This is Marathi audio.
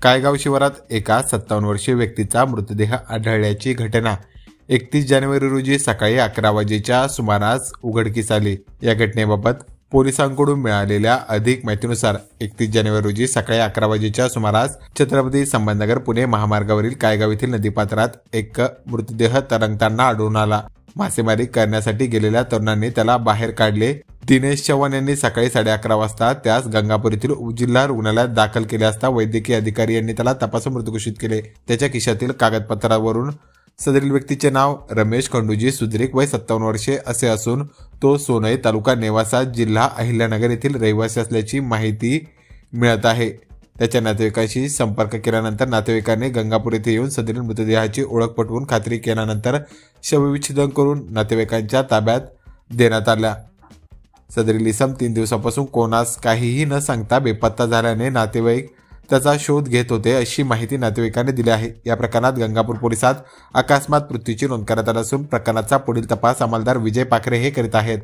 कायगाव शिवारात एका 57 वर्षीय व्यक्तीचा मृतदेह आढळल्याची घटना 31 जानेवारी रोजी सकाळी 11 वाजेच्या सुमारास उघडकीस आली। या घटनेबाबत पोलिसांकडून मिळालेल्या अधिक माहितीनुसार 31 जानेवारी रोजी सकाळी 11 वाजेच्या सुमारास छत्रपती संभाजीनगर पुणे महामार्गावरील कायगाव येथील नदीपात्रात एक मृतदेह तरंगताना आढळून आला। मासेमारी करण्यासाठी गेलेल्या तरुणांनी त्याला बाहेर काढले। दिनेश चव्हाण यांनी सकाळी 11:30 वाजता त्यास गंगापूर येथील उपजिल्हा रुग्णालयात दाखल केले असता वैद्यकीय अधिकारी यांनी त्याला तपासून मृत घोषित केले। त्याच्या खिशातील कागदपत्रावरून सदरील व्यक्तीचे नाव रमेश खंडूजी सुद्रिक वय 57 वर्षे असे असून तो सोनई तालुका नेवासा जिल्हा अहिल्यानगर येथील रहिवासी असल्याची माहिती मिळत आहे। त्याच्या नातेवाईकांशी संपर्क केल्यानंतर नातेवाईकांनी गंगापूर येथे येऊन सदरील मृतदेहाची ओळख पटवून खात्री केल्यानंतर शवविच्छेदन करून नातेवाईकांच्या ताब्यात देण्यात आला। सदरील इसम 3 दिवसापासून कोणास काहीही न सांगता बेपत्ता झाल्याने नातेवाईक त्याचा शोध घेत होते अशी माहिती नातेवाईकांनी दिली आहे। या प्रकरणात गंगापूर पोलिसात अकस्मात मृत्यूची नोंद करण्यात आली असून प्रकरणाचा पुढील तपास अंमलदार विजय पाखरे हे करीत आहेत।